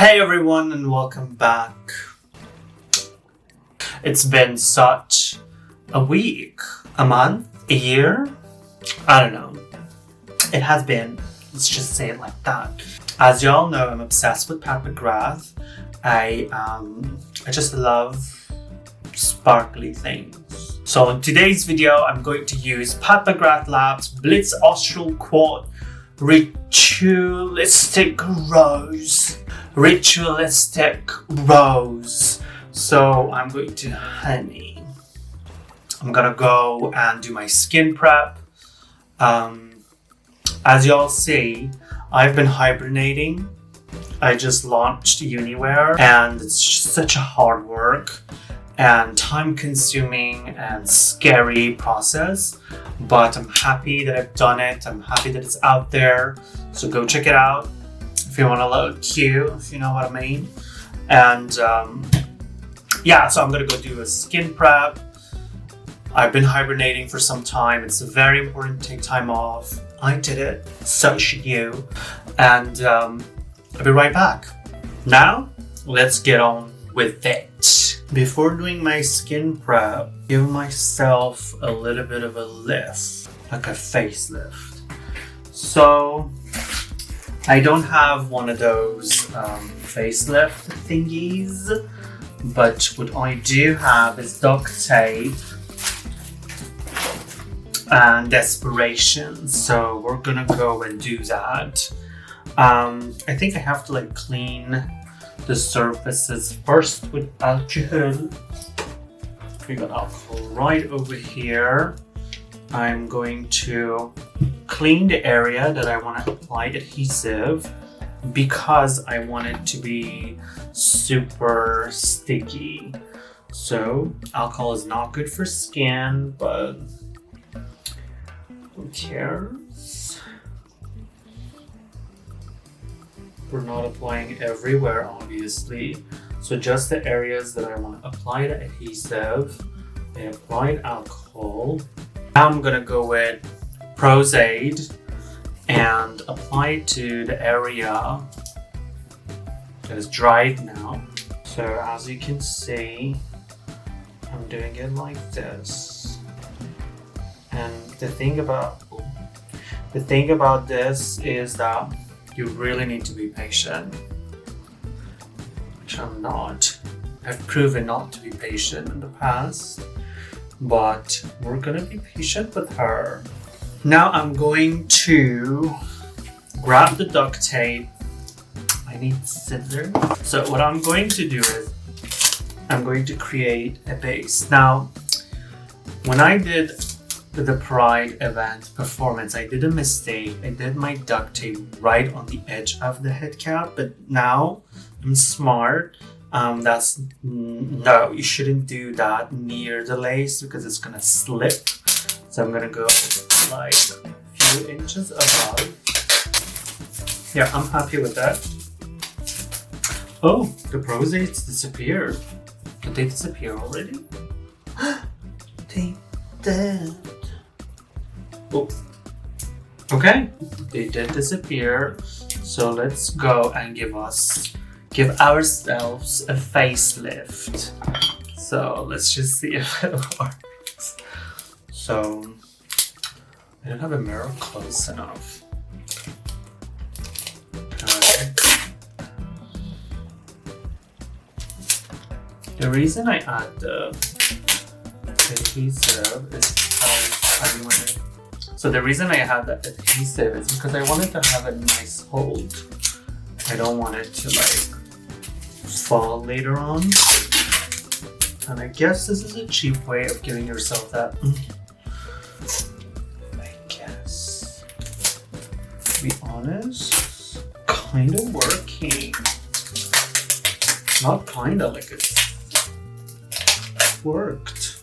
Hey everyone and welcome back. It's been such a week, a month, a year, I don't know. It has been, let's just say it like that. As y'all know, I'm obsessed with McGrath. I just love sparkly things. So in today's video, I'm going to use McGrath Labs Blitz Astral Quad Ritualistic Rose. So I'm going to I'm gonna go and do my skin prep. As y'all see, I've been hibernating. I just launched Uniwear and it's just such a hard work and time-consuming and scary process, but I'm happy that I've done it. I'm happy that it's out there, so go check it out if you want to look cute, if you know what I mean. And yeah, so I'm gonna go do a skin prep. I've been hibernating for some time. It's very important to take time off. I did it, so should you. And I'll be right back. Now, let's get on with it. Before doing my skin prep, give myself a little bit of a lift, like a facelift. So, I don't have one of those facelift thingies, but what I do have is duct tape and desperation. So we're gonna go and do that. I think I have to clean the surfaces first with alcohol. We got alcohol right over here. I'm going to clean the area that I want to apply adhesive because I want it to be super sticky. So alcohol is not good for skin, but who cares? We're not applying everywhere, obviously. So just the areas that I want to apply the adhesive, I applied alcohol. Now I'm gonna go with Pros-Aide and apply it to the area that is dried now. So as you can see, I'm doing it like this. And the thing about this is that you really need to be patient, which I'm not. I've proven not to be patient in the past, but we're gonna be patient with her. Now I'm going to grab the duct tape. I need scissors. So what I'm going to do is I'm going to create a base. Now, when I did the Pride event performance, I did a mistake. I did my duct tape right on the edge of the head cap, but now I'm smart. No, you shouldn't do that near the lace because it's gonna slip. So I'm gonna go like a few inches above. Yeah, I'm happy with that. Oh, the Pros-Aides disappeared. Did they disappear already? They did. Oh, okay, they did disappear. So let's go and give ourselves a facelift. So let's just see if it works. So I don't have a mirror close enough. Okay. The reason I add the adhesive is because I wanted. So the reason I had that adhesive is because I wanted to have a nice hold. I don't want it to fall later on. And I guess this is a cheap way of giving yourself that. I guess. To be honest, kind of working. Not kinda, like it worked.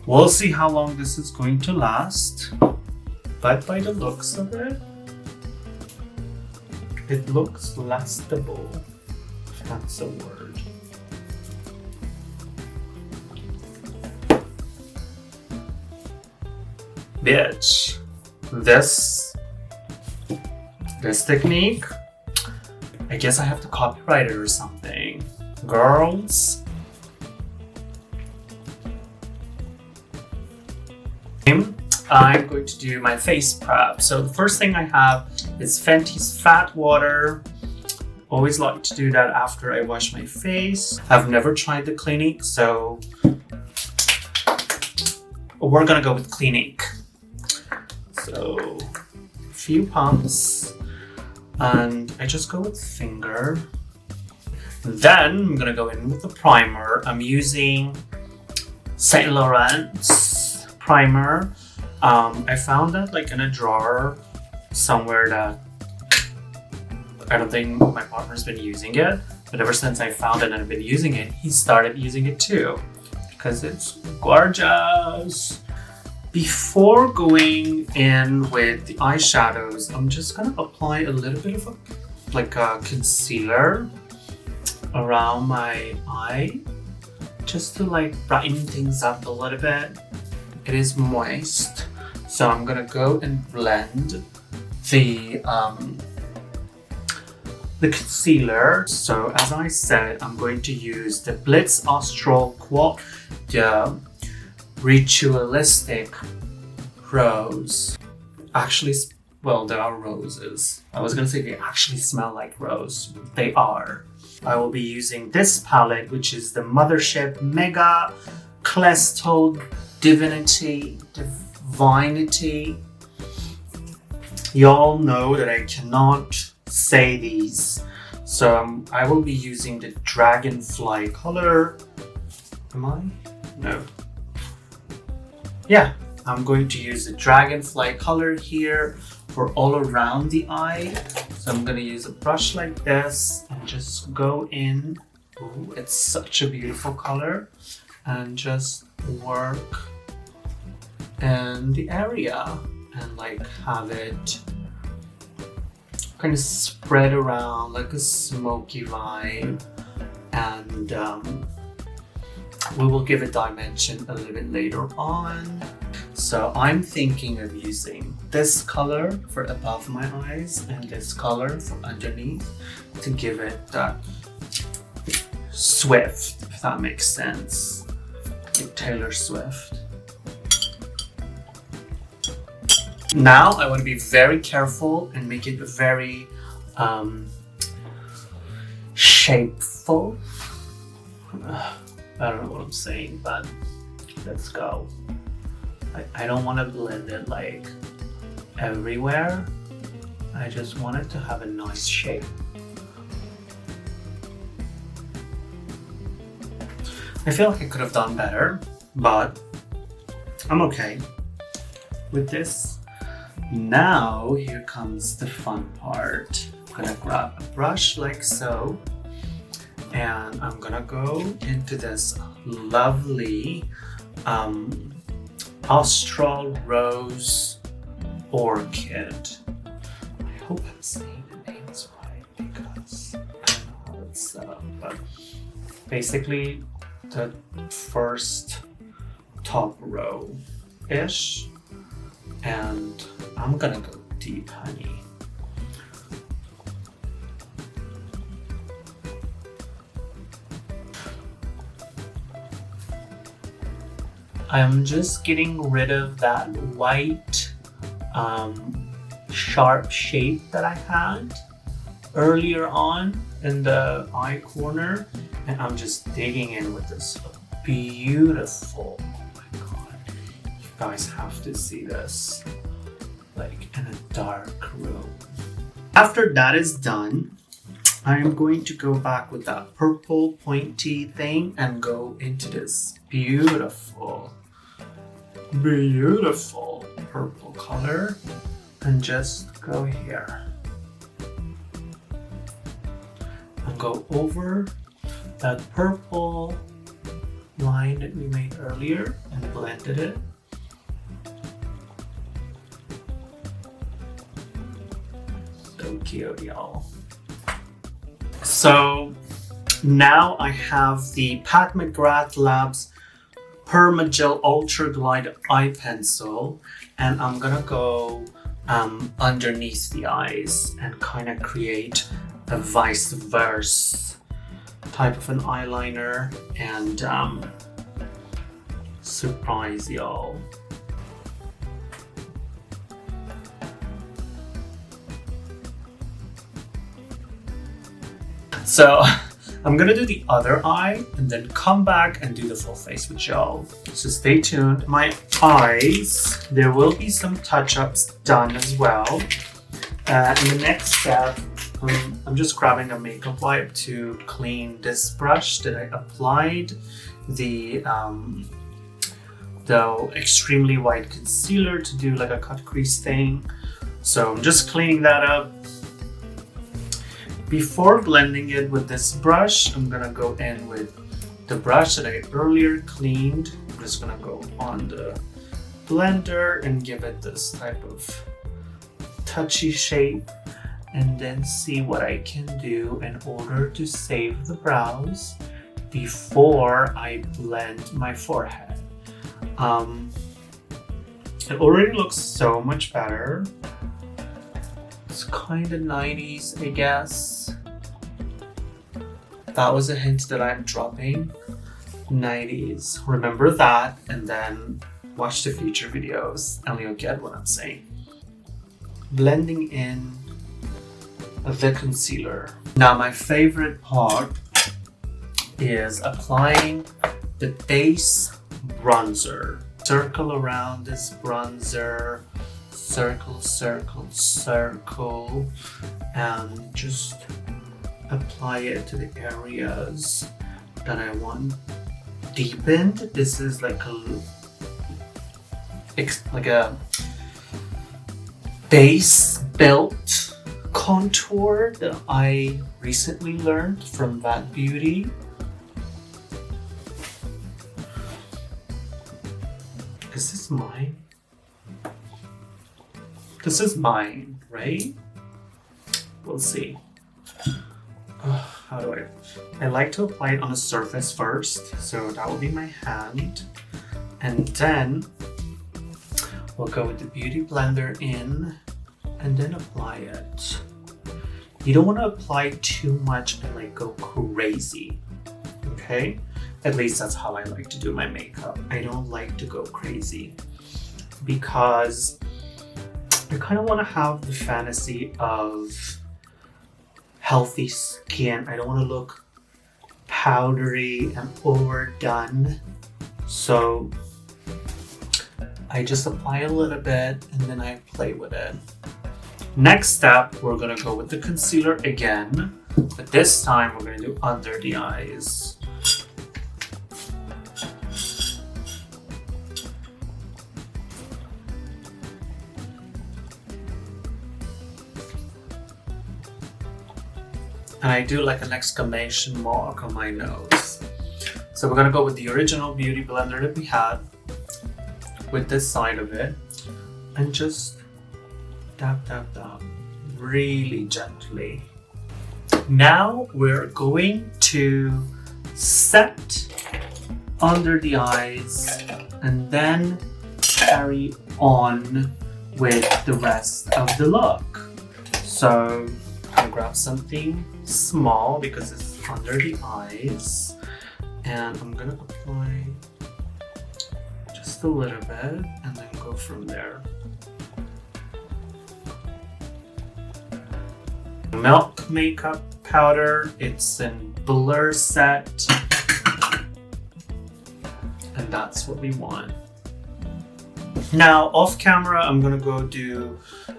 We'll see how long this is going to last, but by the looks of it, it looks lastable, if that's a word. Bitch, this technique I guess I have to copyright it or something. Girls. I'm going to do my face prep. So the first thing I have is Fenty's Fat Water. Always like to do that after I wash my face. I've never tried the Clinique, so we're gonna go with Clinique. So a few pumps, and I just go with finger. Then I'm gonna go in with the primer. I'm using Saint Laurent's primer. I found that like in a drawer somewhere that I don't think my partner's been using it, but ever since I found it and I've been using it, he started using it too because it's gorgeous. Before going in with the eyeshadows, I'm just gonna apply a little bit of a concealer around my eye just to like brighten things up a little bit. It is moist, so I'm gonna go and blend the concealer. So as I said, I'm going to use the Blitz Astral the Ritualistic Rose. Actually, well, they are roses. I was gonna say they actually smell like rose. They are. I will be using this palette, which is the Mothership Mega Clestal Divinity. Y'all know that I cannot say these, so I will be using the Dragonfly color. Am I? No. Yeah, I'm going to use the Dragonfly color here for all around the eye. So I'm gonna use a brush like this and just go in. Ooh, it's such a beautiful color, and just work in the area and like have it kind of spread around like a smoky vibe, and we will give it dimension a little bit later on. So I'm thinking of using this color for above my eyes and this color for underneath to give it that Swift, if that makes sense, like Taylor Swift. Now I want to be very careful and make it very shapeful. I don't know what I'm saying, but let's go. I don't want to blend it like everywhere. I just want it to have a nice shape. I feel like I could have done better, but I'm okay with this. Now here comes the fun part. I'm gonna grab a brush like so, and I'm gonna go into this lovely Astral Rose Orchid. I hope I'm saying the names right because I don't know how it's set up, but basically the first top row-ish, and I'm gonna go deep, honey. I'm just getting rid of that white sharp shape that I had earlier on in the eye corner, and I'm just digging in with this beautiful, oh my god, you guys have to see this, like in a dark room. After that is done, I am going to go back with that purple pointy thing and go into this beautiful purple color and just go here and go over that purple line that we made earlier and blended it. So cute, y'all. So now I have the McGrath Labs Permagel Ultra Glide Eye Pencil, and I'm gonna go underneath the eyes and kind of create a vice versa type of an eyeliner and surprise y'all. So I'm gonna do the other eye and then come back and do the full face with y'all. So stay tuned. My eyes, there will be some touch-ups done as well. In the next step, I'm just grabbing a makeup wipe to clean this brush that I applied the extremely white concealer to do like a cut crease thing. So I'm just cleaning that up. Before blending it with this brush, I'm gonna go in with the brush that I earlier cleaned. I'm just gonna go on the blender and give it this type of touchy shape and then see what I can do in order to save the brows before I blend my forehead. It already looks so much better. It's kind of 90s, I guess. That was a hint that I'm dropping. 90s. Remember that and then watch the future videos and you'll get what I'm saying. Blending in the concealer. Now my favorite part is applying the base bronzer. Circle around this bronzer. Circle, circle, circle, and just apply it to the areas that I want deepened. This is like a base built contour that I recently learned from That Beauty. Is this mine? This is mine, right? We'll see. How do I like to apply it on a surface first, so that will be my hand. And then we'll go with the Beauty Blender in and then apply it. You don't want to apply too much and like go crazy, okay? At least that's how I like to do my makeup. I don't like to go crazy because I kind of want to have the fantasy of healthy skin. I don't want to look powdery and overdone. So I just apply a little bit and then I play with it. Next step, we're going to go with the concealer again, but this time we're going to do under the eyes. And I do like an exclamation mark on my nose. So we're gonna go with the original Beauty Blender that we had with this side of it and just dab, dab, dab, really gently. Now we're going to set under the eyes and then carry on with the rest of the look. So I'll grab something small because it's under the eyes and I'm gonna apply just a little bit and then go from there. Milk makeup powder, it's in Blur Set and that's what we want. Now off camera I'm gonna go do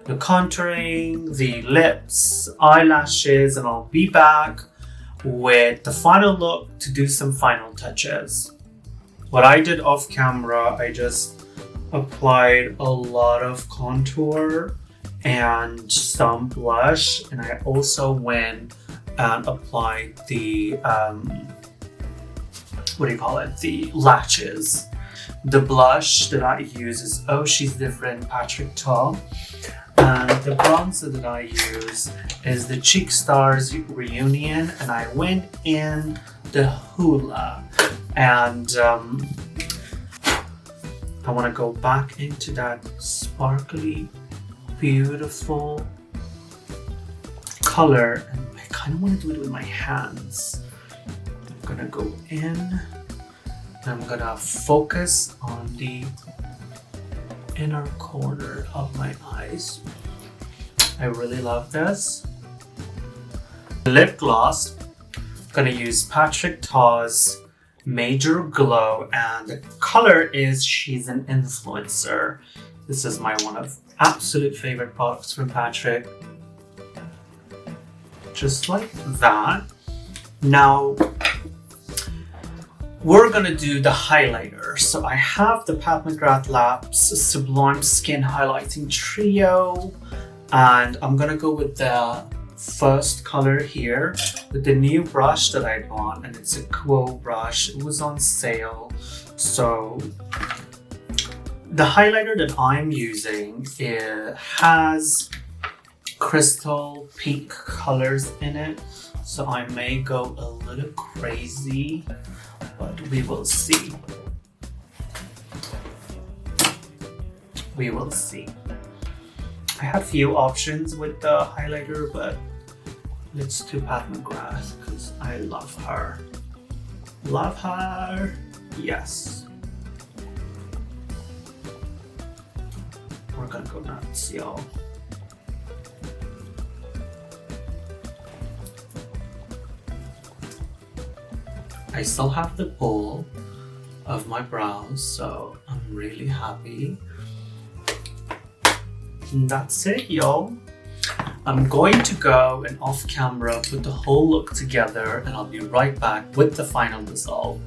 the contouring, the lips, eyelashes, and I'll be back with the final look to do some final touches. What I did off camera, I just applied a lot of contour and some blush, and I also went and applied the, the lashes. The blush that I use is Oh She's Different PATRIK Tall. And the bronzer that I use is the Cheek Stars Reunion, and I went in the Hoola. And I want to go back into that sparkly, beautiful color and pick kind of want to do it with my hands. I'm gonna go in. I'm gonna focus on the inner corner of my eyes. I really love this. Lip gloss. I'm gonna use PATRIK Taw's Major Glow, and the color is She's an Influencer. This is my one of absolute favorite products from PATRIK. Just like that. Now we're gonna do the highlighter. So I have the McGRATH LABS Sublime Skin Highlighting Trio, and I'm gonna go with the first color here with the new brush that I bought, and it's a Quo brush. It was on sale. So the highlighter that I'm using, it has crystal pink colors in it, so I may go a little crazy, but we will see. We will see. I had a few options with the highlighter, but let's do Pat McGrath because I love her. Love her. Yes. We're gonna go nuts, y'all. I still have the pull of my brows, so I'm really happy. And that's it, y'all. I'm going to go and off camera put the whole look together, and I'll be right back with the final result.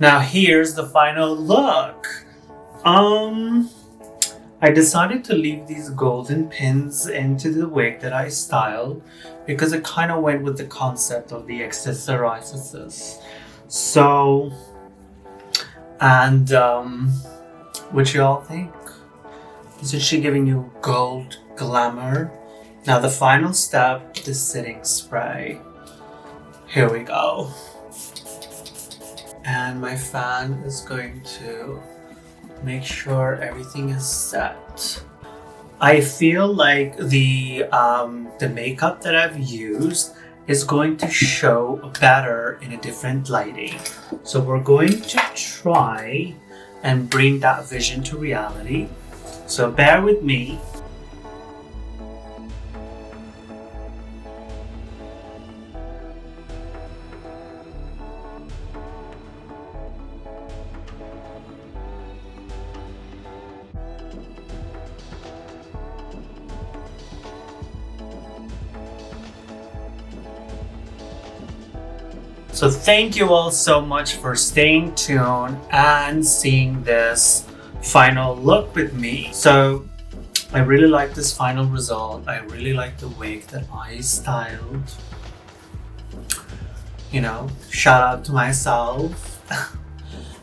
Now here's the final look. I decided to leave these golden pins into the wig that I styled because it kind of went with the concept of the accessorizes. So, and what y'all think? Isn't she giving you gold glamour? Now the final step, the setting spray. Here we go. And my fan is going to make sure everything is set. I feel like the makeup that I've used is going to show better in a different lighting. So we're going to try and bring that vision to reality. So bear with me. So thank you all so much for staying tuned and seeing this final look with me. So I really like this final result. I really like the wig that I styled. You know, shout out to myself.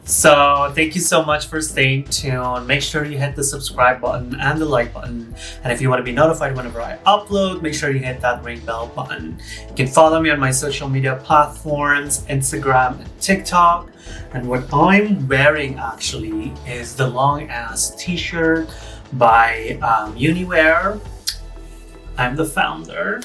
So thank you so much for staying tuned. Make sure you hit the subscribe button and the like button. And if you want to be notified whenever I upload, make sure you hit that ring bell button. You can follow me on my social media platforms, Instagram and TikTok. And what I'm wearing actually is the long ass t-shirt by Uniwear. I'm the founder.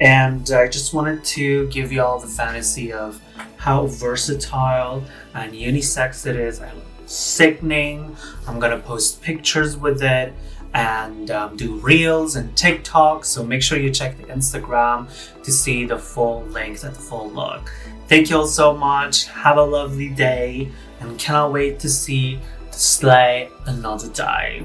And I just wanted to give you all the fantasy of how versatile and unisex it is. I look sickening. I'm gonna post pictures with it and do reels and TikTok. So make sure you check the Instagram to see the full length and the full look. Thank you all so much. Have a lovely day and cannot wait to see the slay another day.